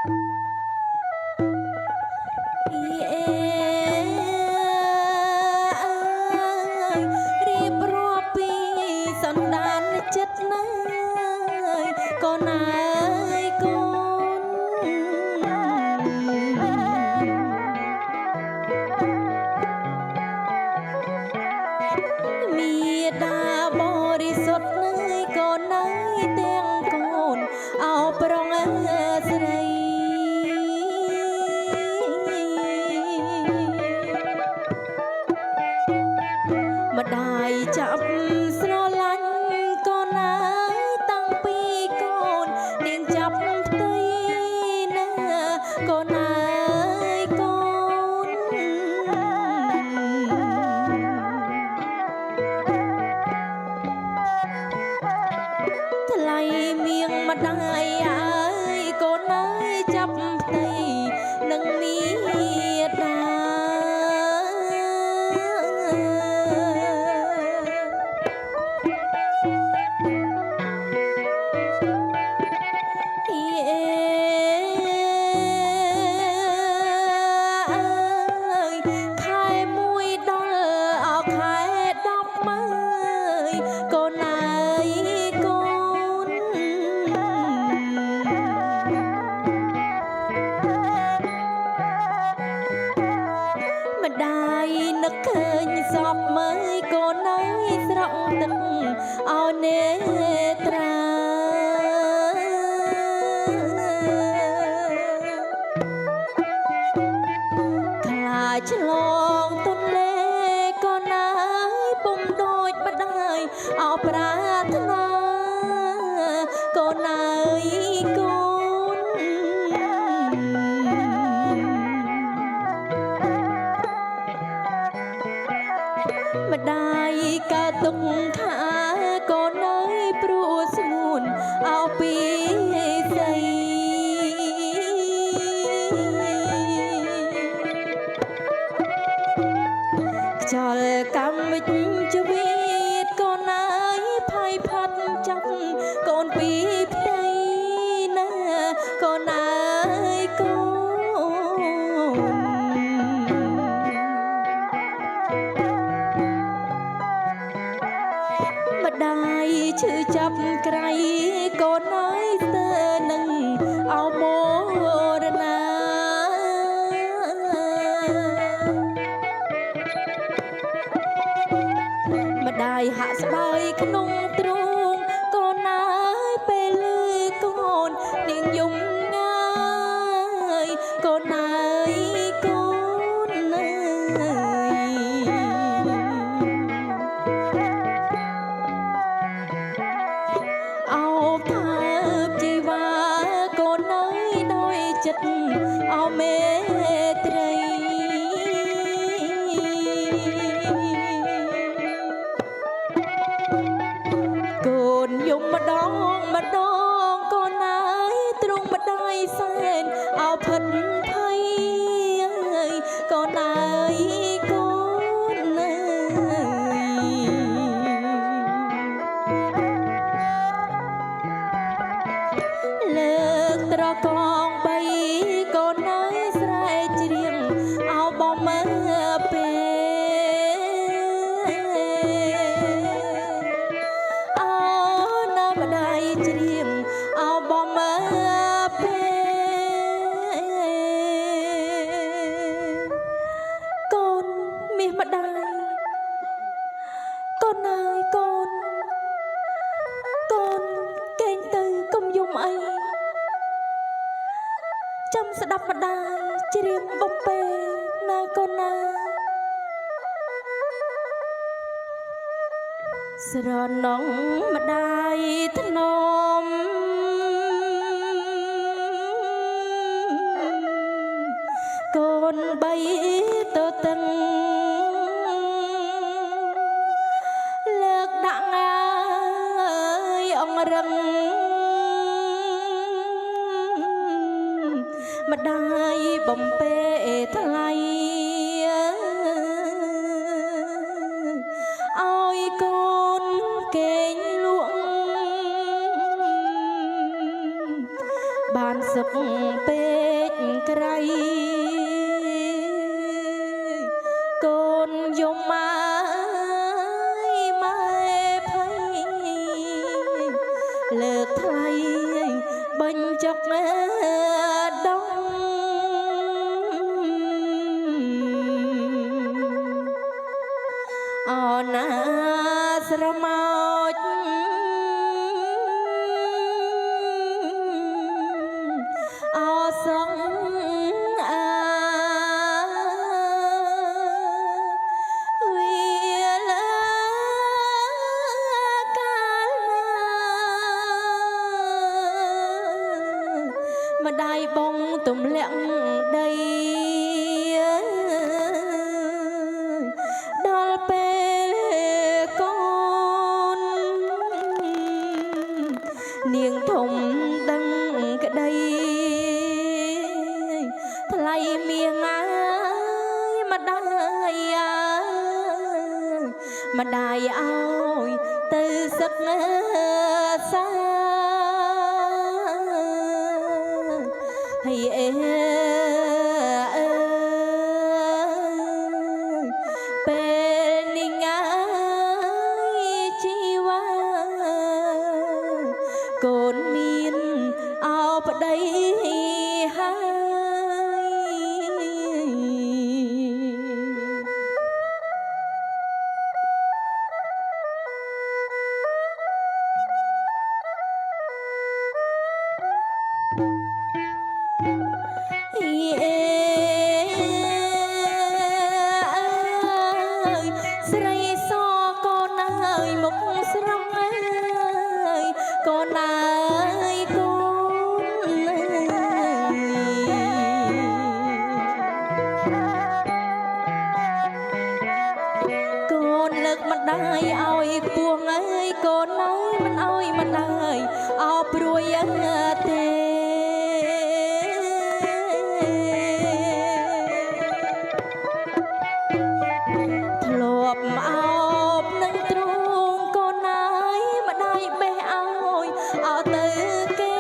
អេរៀបរាប់ពីសន្តានចិត្តណាយកូនអើយកូនមេដាបរិសុទ្ធណាយកូនអើយទាំងកូនអោប្រងស្រីម្ដាយចាប់ស្រឡាញ់កូនអើយតាំងពីកូននាងចាប់ផ្ទៃណាកូនអើយកូនថ្លៃមៀងម្ដាយអើយកូនអើយចាប់ផ្ទៃនឹងមាតានឹកឃើញសពមើយកូនអើយស្រក់ទឹកអោនេត្រាខ្លាចឆ្លងទន្លេកូនអើយពុំដូចម្ដាយអោប្រាថ្នាកូនអើយកូនម្ដាយកើតទុកថាកូនអើយព្រោះស្ងួនអោពីស្អីខ្យល់កម្មវិជ្ជាវិទ្យកូនអើយភ័យផាត់ចាប់កូនពីផ្ទៃណាកូនអើយកូនម្ដាយឈឺចាប់ក្រៃកូនអើយស្ទើរនឹងអោមរណាម្ដាយហាក់ស្បើយក្នុងទ្រូងកូនអើយពេលឮកូននាងយំងាយកូនអើយកូនអើយអោផើបជីវ៉ាកូនអើយដោយចិត្តអោមេត្រីកូនយំម្ដងម្ដងកូនអើយទ្រង់ម្ដាយសែនអោផិតភ័យកូនអើយកូនអើយលើកត្រកងបីកូនអើយស្រែកច្រៀងអោបំមើពេលអោណាម្ដាយច្រៀងអោបំមើពេលកូនមាសម្ដាយកូនអើយកូនកូនកេងទៅកុំយំអីចាំស្ដាប់ម្ដាយច្រៀងបំពេណាកូនណាស្រណងម្ដាយធ្នមកូនបីទៅតឹងលើកដាក់អើយអង្រឹងម្ដាយបំពេថ្លៃឲ្យកូនកេងលក់បានសុខពេល បញ្ចុកដងអណាស្រមោចអសងម្ដាយបងទម្លាក់ដីដល់ពេលកូននាងធំដឹងក្ដីថ្លៃមៀងអាយម្ដាយម្ដាយអើយទៅសឹកសាហើយពេលនេះងាយជីវ៉ាកូនមានអោប្ដីស្រីសកូនអើយមុខស្រងអើយកូនអើយកូនកូនលើកម្ដាយឲ្យខ្ពស់អើយកូនអើយមិនឲ្យម្ដាយអោព្រួយទេអោបនឹងទ្រូងកូនអើយម្ដាយបេះឲ្យអោទៅគេ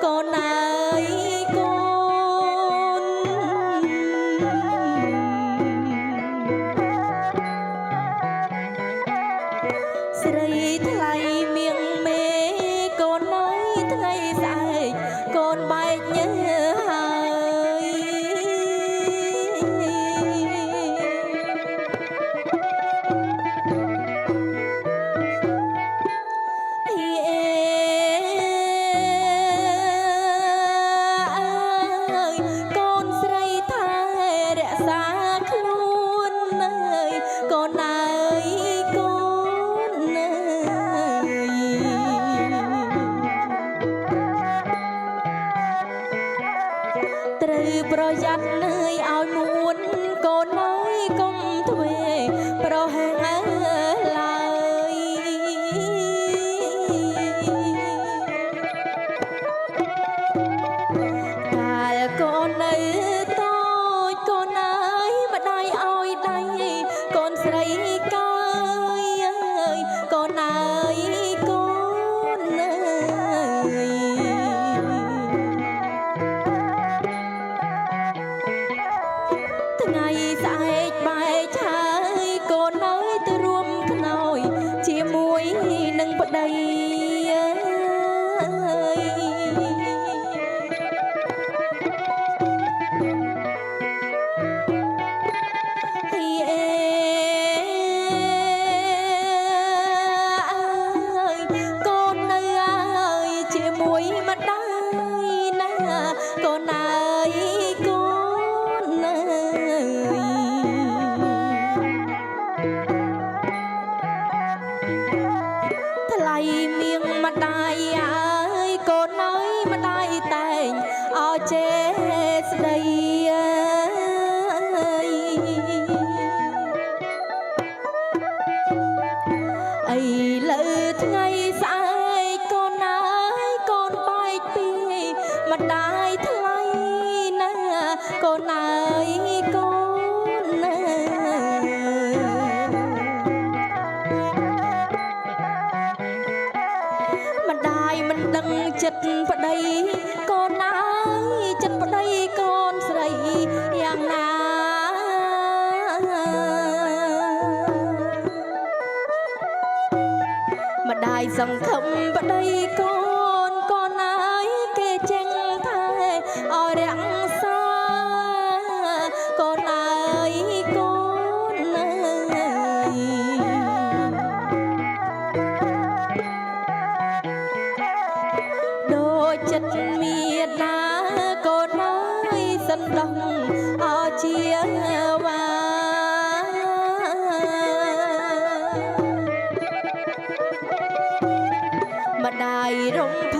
កូនអើយកូនស្រីថ្លៃមៀងមេកូនអើយថ្ងៃស្អែកកូនបែកញើហើយកូនអើយកូនអើយត្រូវប្រយ័ត្នឲ្យមួនកូនអើយកុំធ្វើប្រហែលឡើយកាលកូននៅតូចកូនអើយម្ដាយឲ្យដៃកូនស្រីកើយកូនអើយកូនអើយថ្ងៃស្អែកបែកហើយកូនអើយទៅរួមខ្នើយជាមួយនឹងប្ដីកូនអើយកូនអើយថ្លៃមៀងម្ដាយអើយកូនអើយម្ដាយតែងអោចេស្ដីអីលើថ្ងៃស្អែកកូនអើយកូនបែកពីម្ដាយថ្លៃណាកូនអើយកូនអើយម្ដាយមិនដឹងចិត្តប្ដីកូនអើយចិត្តប្ដីកូនស្រីយ៉ាងណាម្ដាយសង្ឃឹមប្ដីកូន រំ